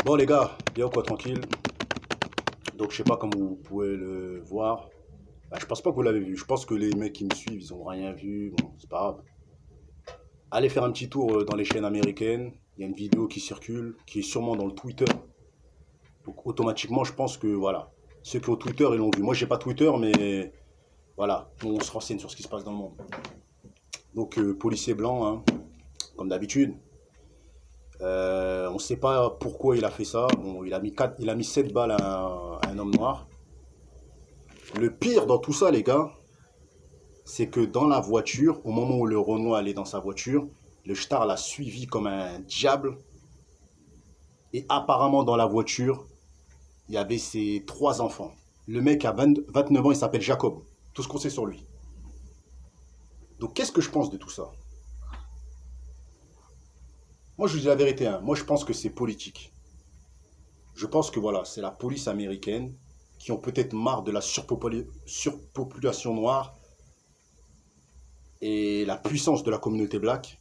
Bon les gars, bien quoi, tranquille. Donc je sais pas comment vous pouvez le voir. Bah, je pense pas que vous l'avez vu. Je pense que les mecs qui me suivent, ils ont rien vu. Bon, c'est pas grave. Allez faire un petit tour dans les chaînes américaines. Il y a une vidéo qui circule, qui est sûrement dans le Twitter. Donc automatiquement, je pense que voilà. Ceux qui ont Twitter, ils l'ont vu. Moi, j'ai pas Twitter, mais voilà. On se renseigne sur ce qui se passe dans le monde. Donc policier blanc, hein, comme d'habitude. On ne sait pas pourquoi il a fait ça. Bon, il a mis 7 balles à un homme noir. Le pire dans tout ça, les gars, c'est que dans la voiture, au moment où le Renoir allait dans sa voiture, le Star l'a suivi comme un diable. Et apparemment, dans la voiture, il y avait ses 3 enfants. Le mec a 29 ans, il s'appelle Jacob. Tout ce qu'on sait sur lui. Donc, qu'est-ce que je pense de tout ça? Moi, je vous dis la vérité, hein. Moi, je pense que c'est politique. Je pense que voilà, c'est la police américaine qui ont peut-être marre de la surpopulation noire et la puissance de la communauté black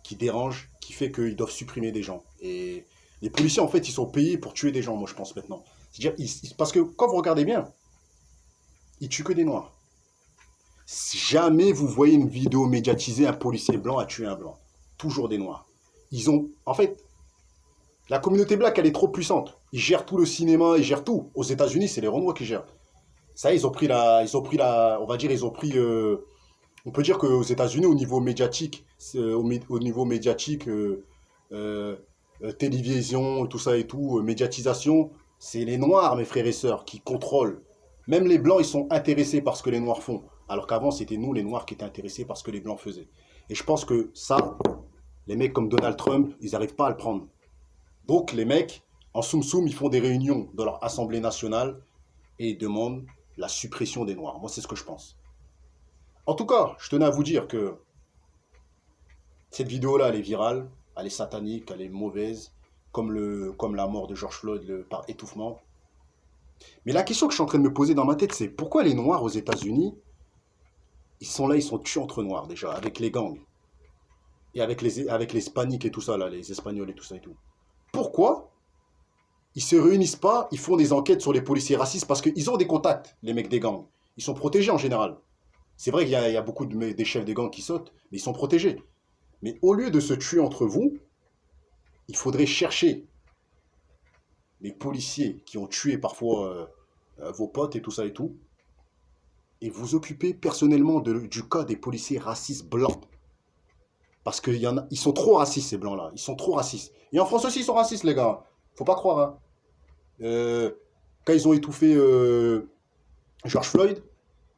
qui dérange, qui fait qu'ils doivent supprimer des gens. Et les policiers, en fait, ils sont payés pour tuer des gens, moi, je pense, maintenant. C'est-à-dire, parce que quand vous regardez bien, ils tuent que des noirs. Jamais vous voyez une vidéo médiatisée, un policier blanc a tué un blanc. Toujours des noirs. Ils ont, en fait, la communauté black, elle est trop puissante. Ils gèrent tout le cinéma, ils gèrent tout. Aux États-Unis, c'est les Renois qui gèrent. Ça, on va dire, on peut dire qu'aux États-Unis, au niveau médiatique, euh, télévision, tout ça et tout, médiatisation, c'est les Noirs, mes frères et sœurs, qui contrôlent. Même les Blancs, ils sont intéressés par ce que les Noirs font. Alors qu'avant, c'était nous, les Noirs, qui étaient intéressés par ce que les Blancs faisaient. Et je pense que ça, les mecs comme Donald Trump, ils n'arrivent pas à le prendre. Donc les mecs, en soum-soum, ils font des réunions dans leur Assemblée nationale et ils demandent la suppression des Noirs. Moi, c'est ce que je pense. En tout cas, je tenais à vous dire que cette vidéo-là, elle est virale, elle est satanique, elle est mauvaise, comme la mort de George Floyd par étouffement. Mais la question que je suis en train de me poser dans ma tête, c'est pourquoi les Noirs aux États-Unis, ils sont là, ils sont tués entre Noirs déjà, avec les gangs, et avec les Hispaniques et tout ça, là, les Espagnols et tout ça et tout. Pourquoi ils se réunissent pas, ils font des enquêtes sur les policiers racistes parce qu'ils ont des contacts, les mecs des gangs. Ils sont protégés en général. C'est vrai qu'il y a beaucoup des chefs des gangs qui sautent, mais ils sont protégés. Mais au lieu de se tuer entre vous, il faudrait chercher les policiers qui ont tué parfois vos potes et tout ça et tout, et vous occuper personnellement du cas des policiers racistes blancs. Parce ils sont trop racistes, ces blancs-là. Ils sont trop racistes. Et en France aussi, ils sont racistes, les gars. Faut pas croire, hein. Euh, Quand ils ont étouffé George Floyd,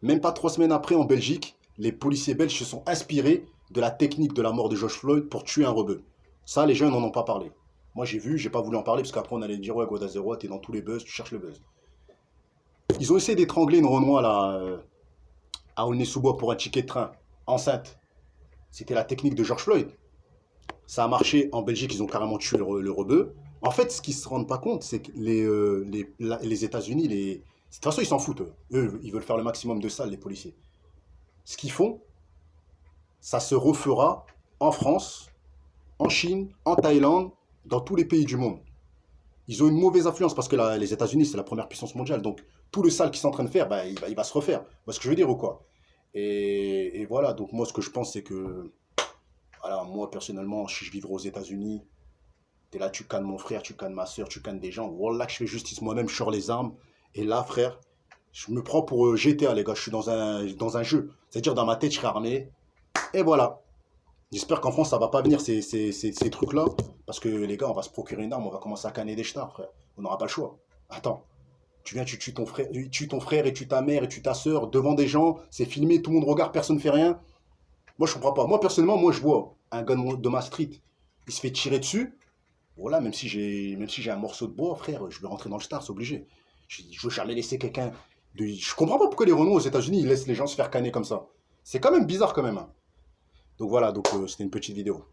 même pas 3 semaines après, en Belgique, les policiers belges se sont inspirés de la technique de la mort de George Floyd pour tuer un rebeu. Ça, les gens n'en ont pas parlé. Moi, j'ai vu, j'ai pas voulu en parler parce qu'après, on allait dire ouais, Goda Zero, t'es dans tous les buzz, tu cherches le buzz. Ils ont essayé d'étrangler une Renoir là, à Aulnay-sous-Bois pour un ticket de train, enceinte. C'était la technique de George Floyd. Ça a marché en Belgique, ils ont carrément tué le rebeu. En fait, ce qu'ils ne se rendent pas compte, c'est que les États-Unis, de toute façon, ils s'en foutent. Eux, ils veulent faire le maximum de salles, les policiers. Ce qu'ils font, ça se refera en France, en Chine, en Thaïlande, dans tous les pays du monde. Ils ont une mauvaise influence parce que les États-Unis, c'est la première puissance mondiale. Donc, tout le sale qu'ils sont en train de faire, bah, il va se refaire. Vous voyez ce que je veux dire ou quoi? Et voilà, donc moi, ce que je pense, c'est que, voilà, moi, personnellement, si je vivrais aux États-Unis, t'es là, tu cannes mon frère, tu cannes ma soeur, tu cannes des gens. Wallah, que je fais justice moi-même, je sors les armes. Et là, frère, je me prends pour GTA, les gars. Je suis dans un jeu. C'est-à-dire, dans ma tête, je serai armé. Et voilà. J'espère qu'en France, ça va pas venir ces trucs-là. Parce que, les gars, on va se procurer une arme, on va commencer à canner des chenards, frère. On n'aura pas le choix. Attends. Tu viens, tu tues ton frère et tu ta mère et tu ta soeur devant des gens. C'est filmé, tout le monde regarde, personne ne fait rien. Moi, je comprends pas. Moi, personnellement, moi, je vois un gars de ma street. Il se fait tirer dessus. Voilà, même si j'ai un morceau de bois, frère, je vais rentrer dans le star, c'est obligé. Je veux jamais laisser quelqu'un de. Je comprends pas pourquoi les Renault aux États-Unis ils laissent les gens se faire canner comme ça. C'est quand même bizarre quand même, hein. Donc voilà, donc c'était une petite vidéo.